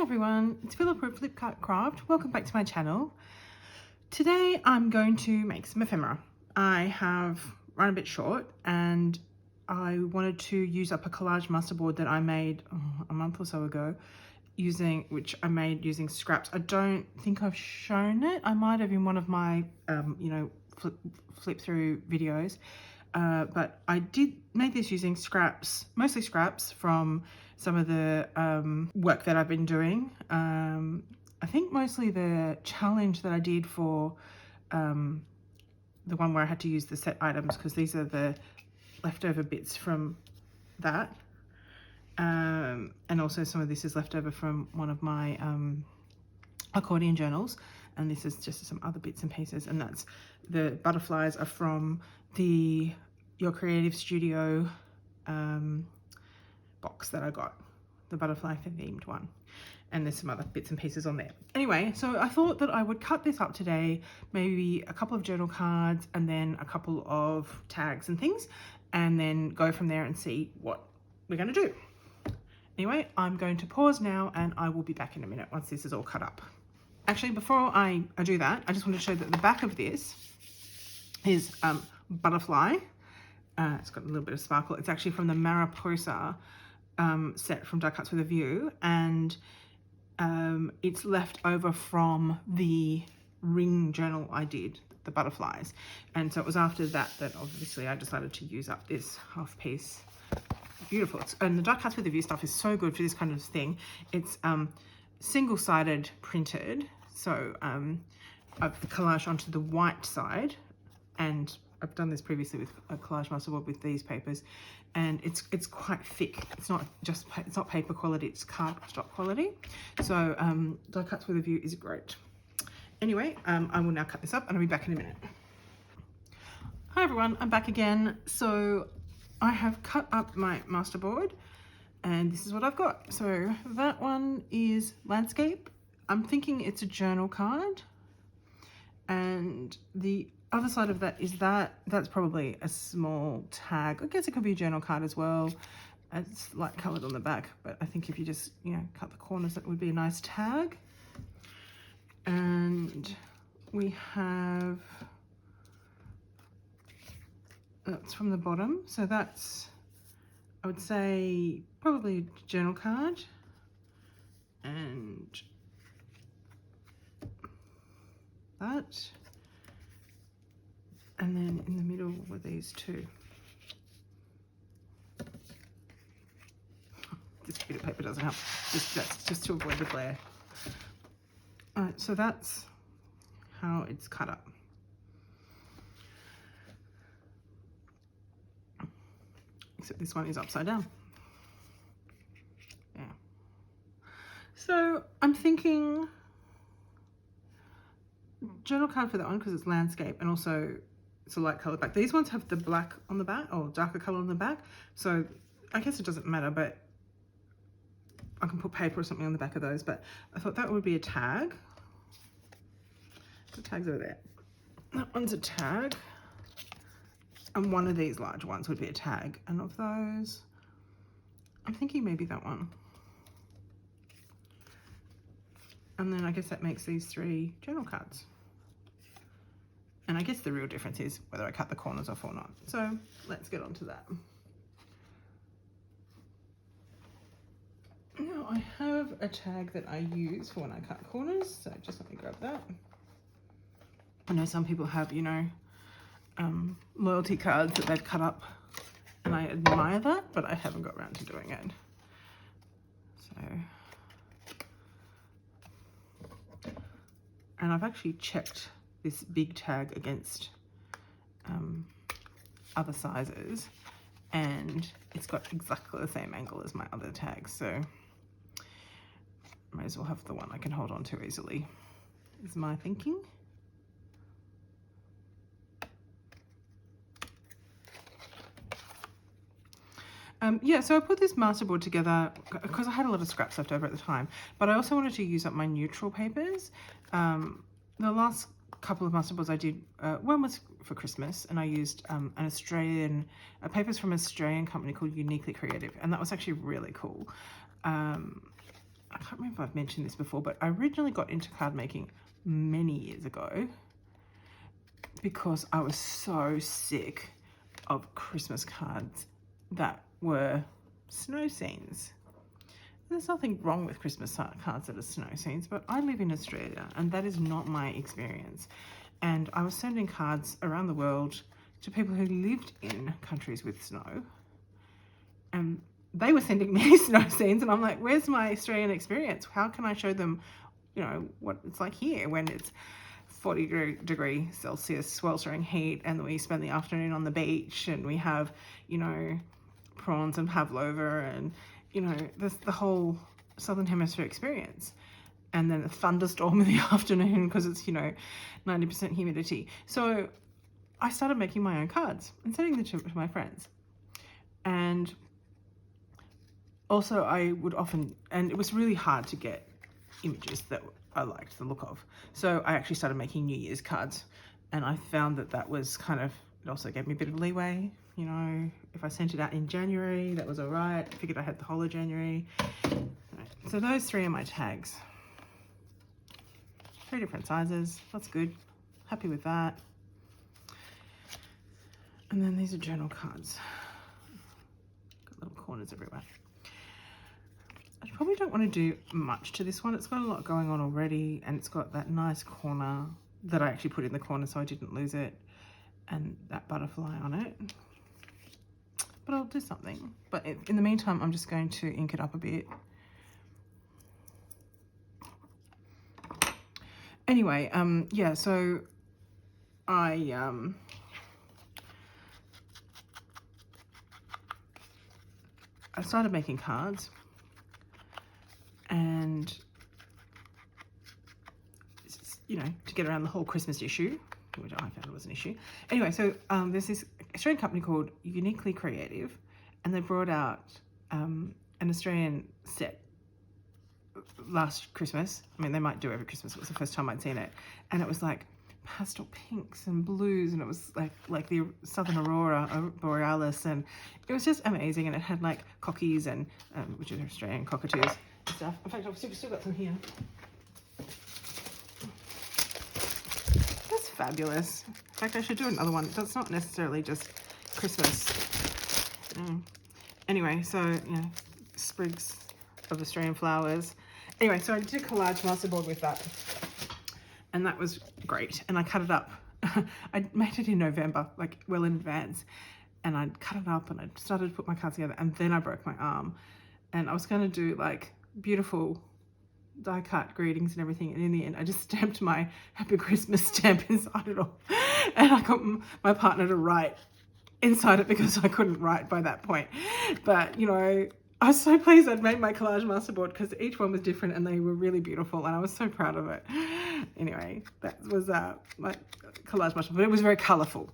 everyone, it's Philippa at Flipkart Craft. Welcome back to my channel. Today I'm going to make some ephemera. I have run a bit short and I wanted to use up a collage masterboard that I made a month or so ago, which I made using scraps. I don't think I've shown it. I might have in one of my flip through videos, but I did make this using scraps, mostly scraps from some of the work that I've been doing. I think mostly the challenge that I did for the one where I had to use the set items, because these are the leftover bits from that. And also some of this is left over from one of my accordion journals, and this is just some other bits and pieces. And that's the butterflies are from the Your Creative Studio box that I got, the butterfly themed one, and there's some other bits and pieces on there. Anyway, so I thought that I would cut this up today, maybe a couple of journal cards and then a couple of tags and things, and then go from there and see what we're going to do. Anyway, I'm going to pause now and I will be back in a minute once this is all cut up. Actually, before I do that, I just want to show that the back of this is butterfly. It's got a little bit of sparkle. It's actually from the Mariposa set from Die Cuts with a View, and it's left over from the ring journal I did, the butterflies. And so it was after that obviously I decided to use up this half piece. Beautiful. And the Die Cuts with a View stuff is so good for this kind of thing. It's single-sided printed, so I've collaged onto the white side, and I've done this previously with a collage masterboard with these papers, and it's quite thick. It's not paper quality, it's cardstock quality. So Die Cuts with a View is great. Anyway, I will now cut this up and I'll be back in a minute. Hi everyone, I'm back again. So I have cut up my masterboard and this is what I've got. So that one is landscape. I'm thinking it's a journal card, and the other side of that is that's probably a small tag. I guess it could be a journal card as well. It's light colored on the back, but I think if you just cut the corners, that would be a nice tag. And we have, that's from the bottom, so that's, I would say, probably a journal card. And that, and then in the middle were these two. This bit of paper doesn't help, that's just to avoid the glare. Alright, so that's how it's cut up. Except this one is upside down. Yeah. So I'm thinking journal card for that one because it's landscape, and also it's a light colored back. These ones have the black on the back, or darker color on the back, so I guess it doesn't matter, but I can put paper or something on the back of those. But I thought that would be a tag. The tag's over there. That one's a tag, and one of these large ones would be a tag. And of those, I'm thinking maybe that one. And then I guess that makes these three journal cards. And I guess the real difference is whether I cut the corners off or not. So let's get on to that. Now I have a tag that I use for when I cut corners, so just let me grab that. I know some people have, loyalty cards that they've cut up, and I admire that, but I haven't got around to doing it. So, and I've actually checked this big tag against other sizes, and it's got exactly the same angle as my other tags, so I might as well have the one I can hold on to easily, is my thinking. Yeah, so I put this masterboard together because I had a lot of scraps left over at the time, but I also wanted to use up my neutral papers. The last couple of masterboards I did, one was for Christmas, and I used papers from an Australian company called Uniquely Creative, and that was actually really cool. I can't remember if I've mentioned this before, but I originally got into card making many years ago because I was so sick of Christmas cards that were snow scenes. There's nothing wrong with Christmas cards that are snow scenes, but I live in Australia and that is not my experience. And I was sending cards around the world to people who lived in countries with snow, and they were sending me snow scenes, and I'm like, where's my Australian experience? How can I show them, you know, what it's like here when it's 40 degree Celsius sweltering heat, and we spend the afternoon on the beach, and we have, you know, prawns and pavlova, and, you know, the whole Southern Hemisphere experience. And then a thunderstorm in the afternoon because it's, you know, 90% humidity. So I started making my own cards and sending them to my friends. And also I would often, and it was really hard to get images that I liked the look of. So I actually started making New Year's cards, and I found that that was kind of, it also gave me a bit of leeway. You know, if I sent it out in January, that was all right. I figured I had the whole of January. So those 3 are my tags. 3 different sizes, that's good. Happy with that. And then these are journal cards. Got little corners everywhere. I probably don't want to do much to this one. It's got a lot going on already, and it's got that nice corner that I actually put in the corner so I didn't lose it, and that butterfly on it. But I'll do something. But in the meantime, I'm just going to ink it up a bit. Anyway, yeah, so I started making cards, and, you know, to get around the whole Christmas issue, which I found was an issue. Anyway, so there's this Australian company called Uniquely Creative, and they brought out an Australian set last Christmas. I mean, they might do every Christmas. It was the first time I'd seen it, and it was like pastel pinks and blues, and it was like the Southern Aurora Borealis, and it was just amazing. And it had like cockies and which are Australian cockatoos and stuff. In fact, I've still got some here. That's fabulous. In fact, I should do another one. That's not necessarily just Christmas. Anyway, so, you know, sprigs of Australian flowers. Anyway, so I did a collage masterboard with that, and that was great. And I cut it up. I made it in November, like well in advance, and I cut it up and I started to put my cards together, and then I broke my arm, and I was going to do like beautiful die cut greetings and everything, and in the end I just stamped my Happy Christmas stamp inside it all, and I got my partner to write inside it because I couldn't write by that point. But, you know, I was so pleased I'd made my collage masterboard because each one was different and they were really beautiful, and I was so proud of it. Anyway, that was my collage masterboard, but it was very colourful.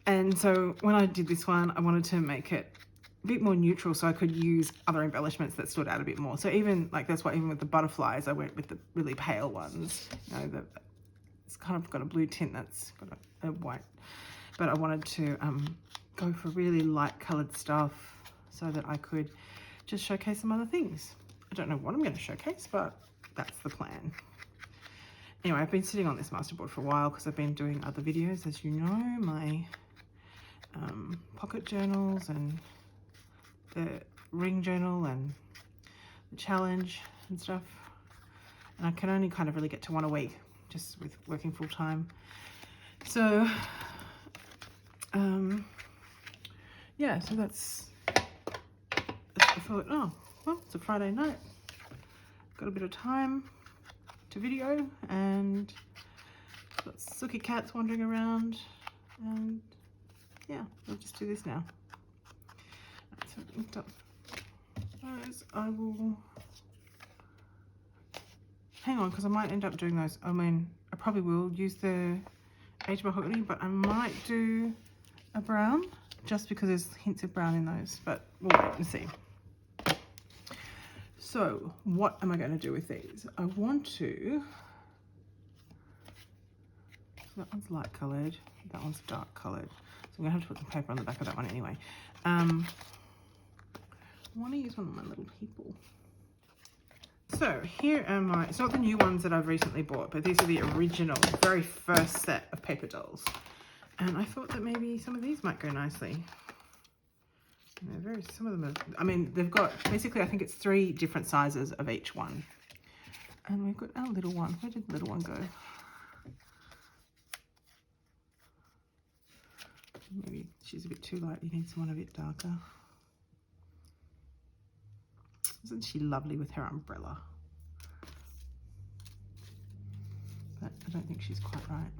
And so when I did this one, I wanted to make it a bit more neutral so I could use other embellishments that stood out a bit more. So even like, that's why even with the butterflies, I went with the really pale ones. You know, it's kind of got a blue tint that's got a white, but I wanted to go for really light coloured stuff so that I could just showcase some other things. I don't know what I'm going to showcase, but that's the plan. Anyway, I've been sitting on this masterboard for a while because I've been doing other videos, as you know, my pocket journals and the ring journal and the challenge and stuff. And I can only kind of really get to one a week just with working full time. So, yeah, so that's I thought, oh, well, it's a Friday night. Got a bit of time to video, and got Suki cats wandering around, and yeah, I'll just do this now. So I've inked up those. I will hang on because I might end up doing those. I mean, I probably will use the aged mahogany, but I might do a brown just because there's hints of brown in those, but we'll wait and see. So what am I going to do with these? I want to, so that one's light coloured, that one's dark coloured, so I'm going to have to put some paper on the back of that one anyway. I want to use one of my little people. So here are my, it's not the new ones that I've recently bought, but these are the original, very first set of paper dolls. And I thought that maybe some of these might go nicely. Some of them are, I mean, they've got, basically I think it's 3 different sizes of each one. And we've got our little one. Where did the little one go? Maybe she's a bit too light. You need someone a bit darker. Isn't she lovely with her umbrella? But I don't think she's quite right.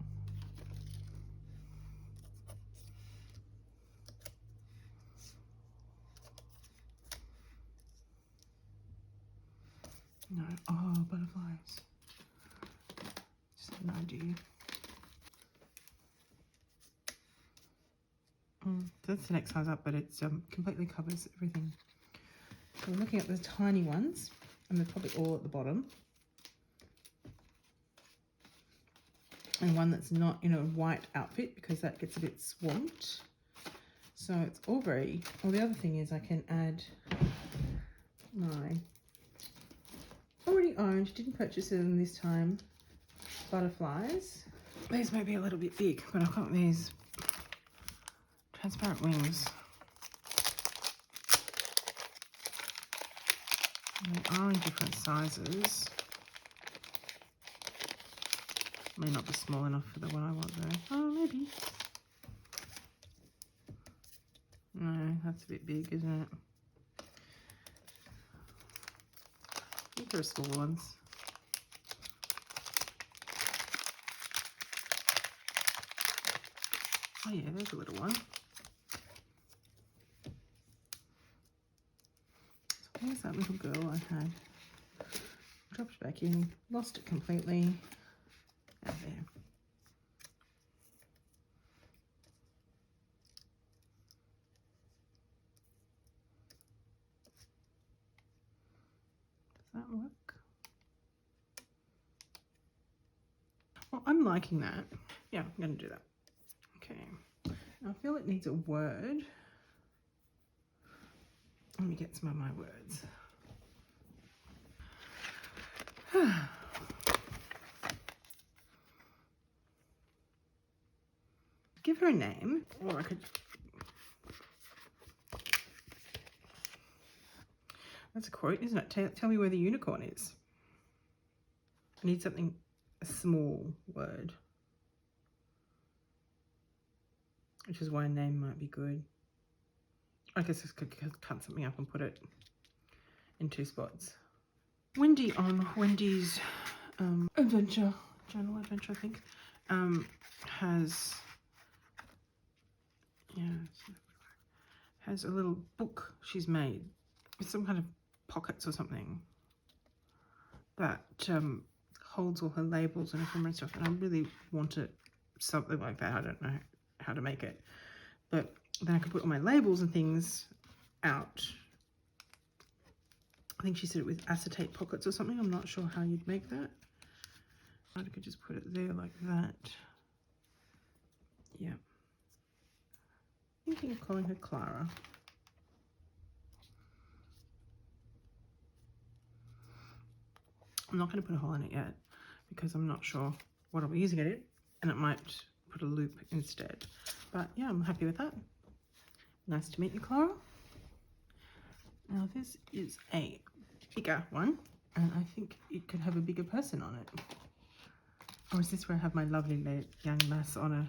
No. Oh, butterflies. Just had an idea. That's the next size up, but it's completely covers everything. So we're looking at the tiny ones, and they're probably all at the bottom. And one that's not in a white outfit because that gets a bit swamped. So it's all very, well, the other thing is I can add my already owned, didn't purchase them this time, butterflies. These may be a little bit big, but I've got these transparent wings. And they are in different sizes. May not be small enough for the one I want though. Oh, maybe. No, that's a bit big, isn't it? I think there are small ones. Oh yeah, there's a little one. So there's that little girl I had. Dropped back in, lost it completely. Out there. Does that work? Well, I'm liking that. Yeah, I'm going to do that. Okay. Now I feel it needs a word. Let me get some of my words. Give her a name, or I could. That's a quote, isn't it? Tell me where the unicorn is. I need something, a small word, which is why a name might be good. I guess I could cut something up and put it in 2 spots. Wendy on Wendy's adventure, journal adventure, I think, has, yeah, has a little book she's made with some kind of pockets or something that holds all her labels and ephemera and stuff, and I really wanted something like that. I don't know how to make it, but then I could put all my labels and things out. I think she said it with acetate pockets or something. I'm not sure how you'd make that. I could just put it there like that. Yeah. Thinking of calling her Clara. I'm not going to put a hole in it yet because I'm not sure what I'll be using it in, and it might put a loop instead. But yeah, I'm happy with that. Nice to meet you, Clara. Now this is a bigger one, and I think it could have a bigger person on it. Or is this where I have my lovely young lass on her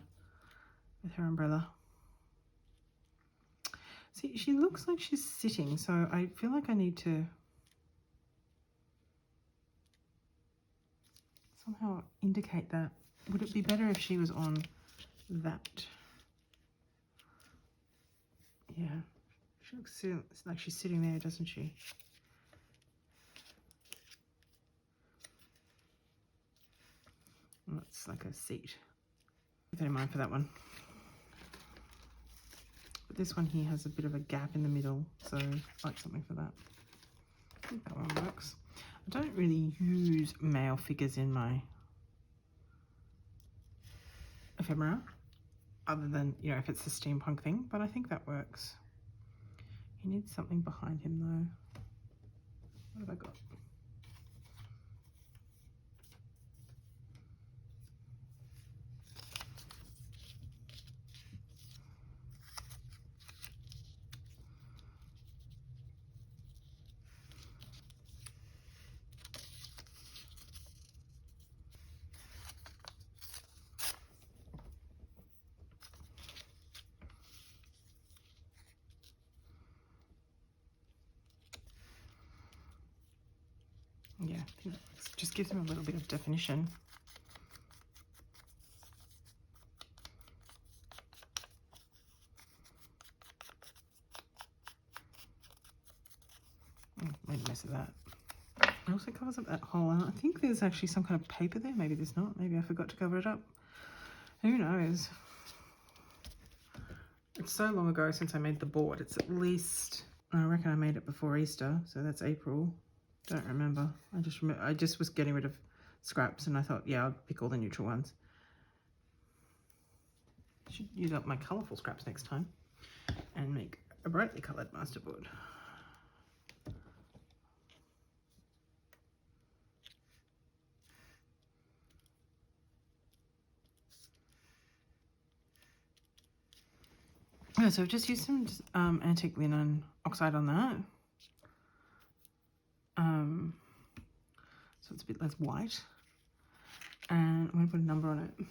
with her umbrella? See, she looks like she's sitting, so I feel like I need to somehow indicate that. Would it be better if she was on that? Yeah, she looks like she's sitting there, doesn't she? Looks like a seat. Keep that in mind for that one. But this one here has a bit of a gap in the middle, so I'd like something for that. I think that one works. I don't really use male figures in my ephemera, other than, you know, if it's a steampunk thing, but I think that works. He needs something behind him though. What have I got? Yeah, I think it just gives them a little bit of definition. Made a mess of that. It also covers up that hole. I think there's actually some kind of paper there. Maybe there's not. Maybe I forgot to cover it up. Who knows? It's so long ago since I made the board. It's at least, I reckon I made it before Easter, so that's April. Don't remember. I just was getting rid of scraps and I thought, yeah, I'll pick all the neutral ones. Should use up my colourful scraps next time and make a brightly coloured masterboard. Yeah, so I've just used some antique linen oxide on that. So it's a bit less white. And I'm going to put a number on it.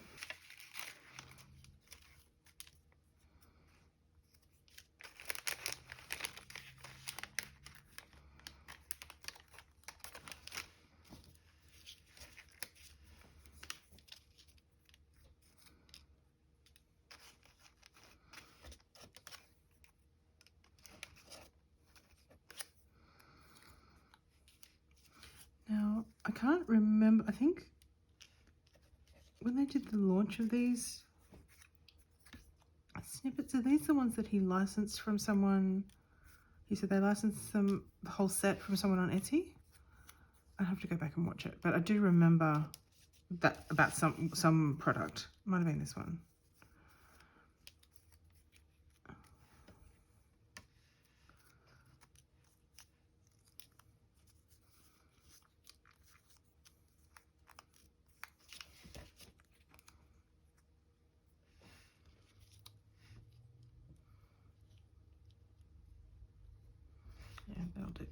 Now, I can't remember, I think when they did the launch of these snippets, are these the ones that he licensed from someone? He said they licensed the whole set from someone on Etsy. I'd have to go back and watch it, but I do remember that about some product. Might have been this one. Yeah, that'll do.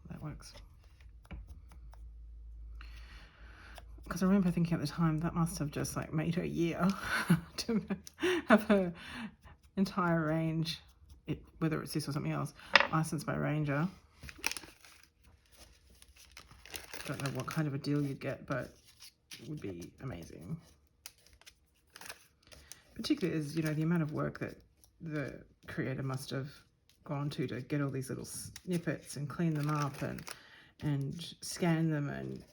That works. Because I remember thinking at the time that must have just like made her year to have her entire range, whether it's this or something else, licensed by Ranger. Don't know what kind of a deal you'd get, but it would be amazing. Particularly as, you know, the amount of work that the creator must have gone to get all these little snippets and clean them up and scan them and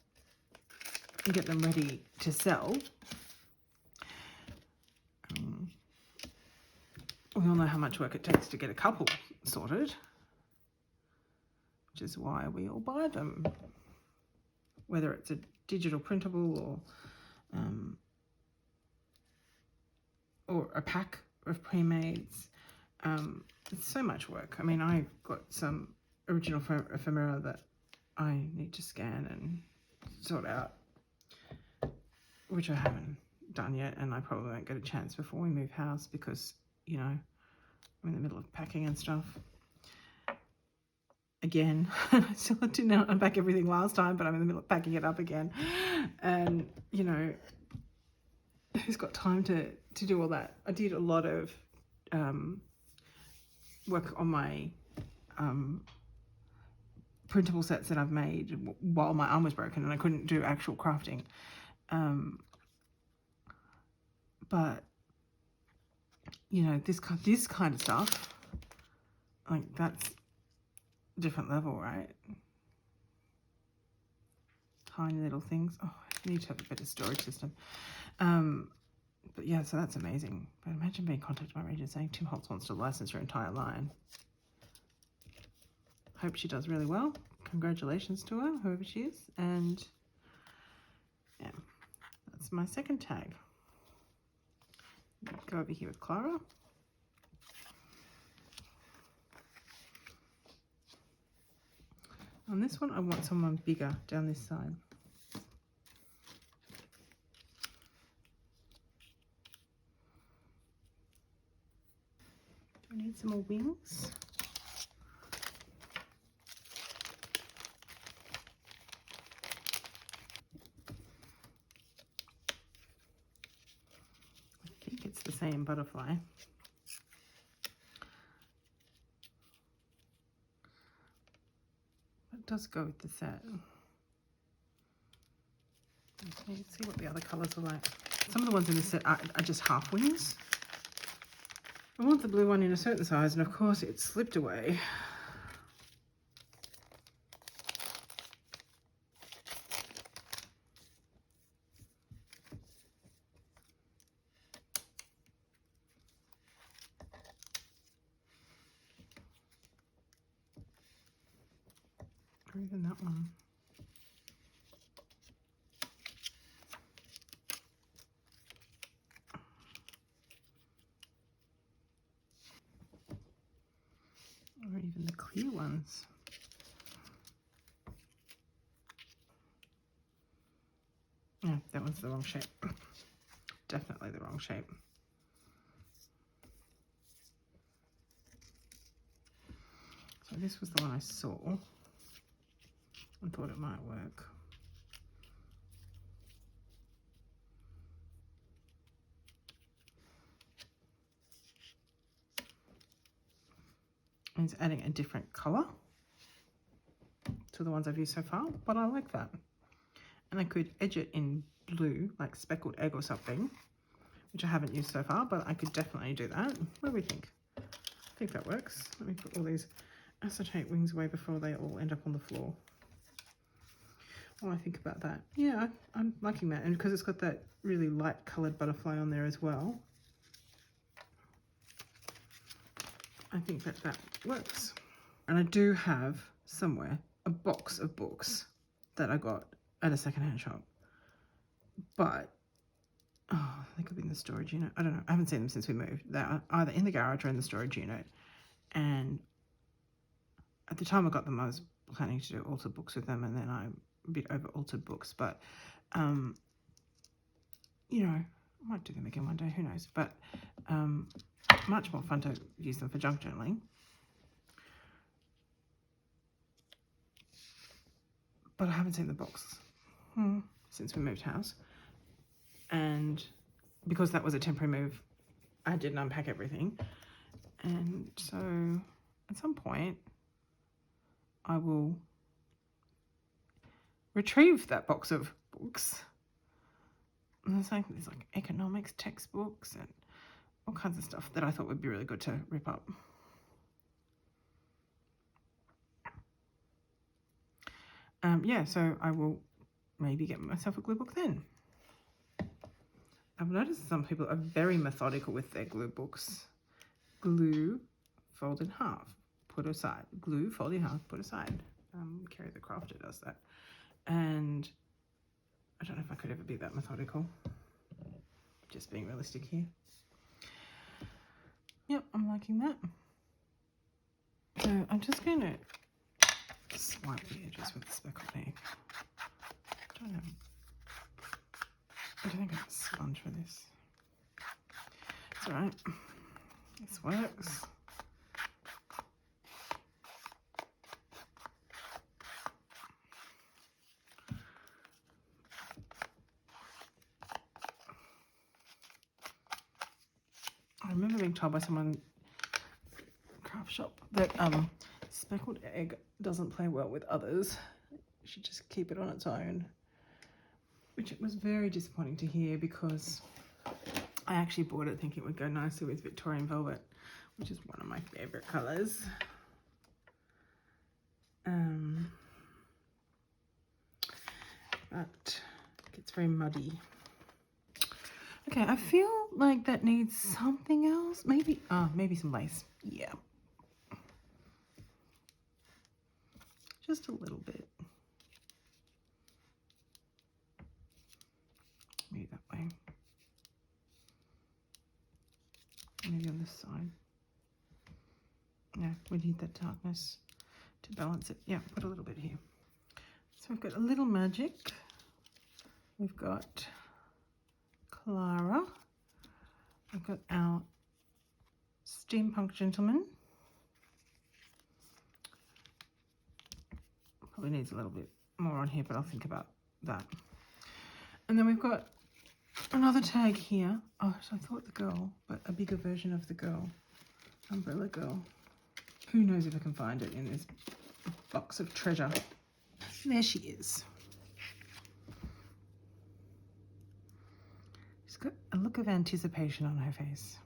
get them ready to sell. We all know how much work it takes to get a couple sorted, which is why we all buy them, whether it's a digital printable or a pack of pre-mades. It's so much work. I mean, I've got some original ephemera that I need to scan and sort out, which I haven't done yet, and I probably won't get a chance before we move house because, you know, I'm in the middle of packing and stuff. Again, I still didn't unpack everything last time, but I'm in the middle of packing it up again. And, you know, who's got time to do all that? I did a lot of work on my printable sets that I've made while my arm was broken and I couldn't do actual crafting. But, you know, this kind of stuff, like, that's a different level, right? Tiny little things. Oh, I need to have a better storage system. But yeah, so that's amazing. But imagine being contacted by Ranger saying Tim Holtz wants to license your entire line. Hope she does really well. Congratulations to her, whoever she is. And yeah, that's my second tag. Go over here with Clara. On this one, I want someone bigger down this side. Do I need some more wings? I think it's the same butterfly. It does go with the set. Let's see what the other colours are like. Some of the ones in this set are just half wings. I want the blue one in a certain size, and of course it slipped away. Or even that one. Or even the clear ones. Yeah, that one's the wrong shape. Definitely the wrong shape. So this was the one I saw and thought it might work. And it's adding a different colour to the ones I've used so far, but I like that. And I could edge it in blue, like speckled egg or something, which I haven't used so far, but I could definitely do that. What do we think? I think that works. Let me put all these acetate wings away before they all end up on the floor. What do I think about that? Yeah, I'm liking that. And because it's got that really light coloured butterfly on there as well, I think that that works. And I do have somewhere a box of books that I got at a secondhand shop. But, oh, they could be in the storage unit. I don't know. I haven't seen them since we moved. They're either in the garage or in the storage unit. And at the time I got them, I was planning to do altered books with them, and then I'm a bit over altered books. But, you know, I might do them again one day. Who knows? But much more fun to use them for junk journaling. But I haven't seen the box since we moved house. And because that was a temporary move, I didn't unpack everything. And so at some point, I will retrieve that box of books. And there's like economics textbooks and all kinds of stuff that I thought would be really good to rip up. Yeah, so I will maybe get myself a glue book then. I've noticed some people are very methodical with their glue books. Glue, fold in half, put aside. Glue, fold in half, put aside. Carrie the Crafter does that. And I don't know if I could ever be that methodical. Just being realistic here. Yep, I'm liking that. So I'm just going to swipe the edges with the speckled egg. I don't think I have a sponge for this. It's alright. This works. I remember being told by someone craft shop that speckled egg doesn't play well with others. You should just keep it on its own, which it was very disappointing to hear, because I actually bought it thinking it would go nicely with Victorian velvet, which is one of my favorite colors. But it gets very muddy. Okay, I feel like that needs something else. Maybe some lace. Yeah. Just a little bit. Maybe that way. Maybe on this side. Yeah, we need that darkness to balance it. Yeah, put a little bit here. So we've got a little magic. We've got Clara. We've got our steampunk gentleman. Probably needs a little bit more on here, but I'll think about that. And then we've got another tag here. Oh, so I thought the girl, but a bigger version of the girl. Umbrella girl. Who knows if I can find it in this box of treasure. There she is. She's got a look of anticipation on her face.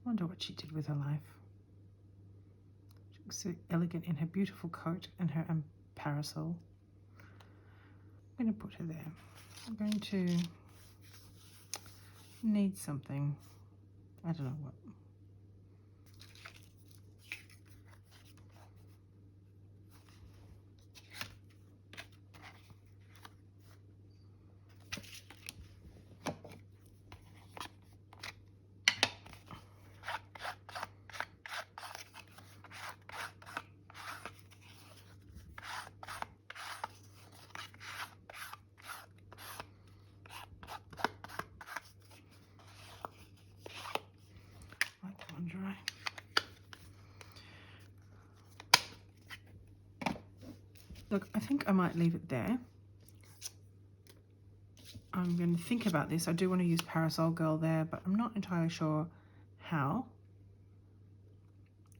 Wonder what she did with her life. She looks so elegant in her beautiful coat and her parasol. I'm going to put her there. I'm going to need something. I don't know what. Dry. Look, I think I might leave it there. I'm going to think about this. I do want to use Parasol Girl there, but I'm not entirely sure how.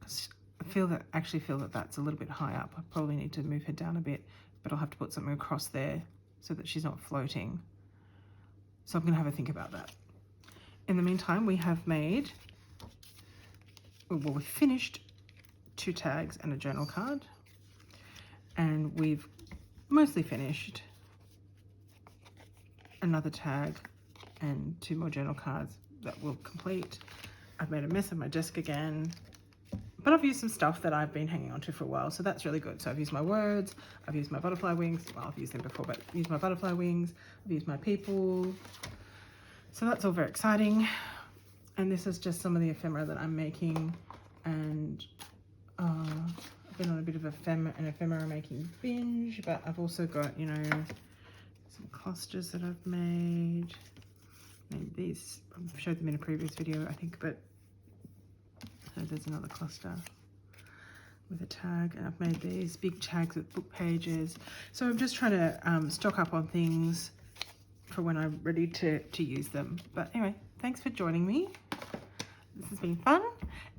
I actually feel that that's a little bit high up. I probably need to move her down a bit, but I'll have to put something across there so that she's not floating. So I'm going to have a think about that. In the meantime, we have made, well, we've finished 2 tags and a journal card, and we've mostly finished another tag and 2 more journal cards that will complete. I've made a mess of my desk again, but I've used some stuff that I've been hanging on to for a while, so that's really good. So I've used my words, I've used my butterfly wings, well, I've used them before, but I've used my butterfly wings, I've used my people, so that's all very exciting. And this is just some of the ephemera that I'm making, and I've been on a bit of an ephemera making binge, but I've also got, you know, some clusters that I've made. And these, I've showed them in a previous video, I think, but so there's another cluster with a tag, and I've made these big tags with book pages. So I'm just trying to stock up on things for when I'm ready to use them. But anyway, thanks for joining me. This has been fun,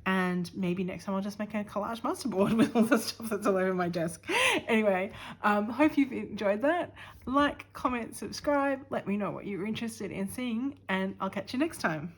and maybe next time I'll just make a collage masterboard with all the stuff that's all over my desk. Anyway, hope you've enjoyed that. Like, comment, subscribe, let me know what you're interested in seeing, and I'll catch you next time.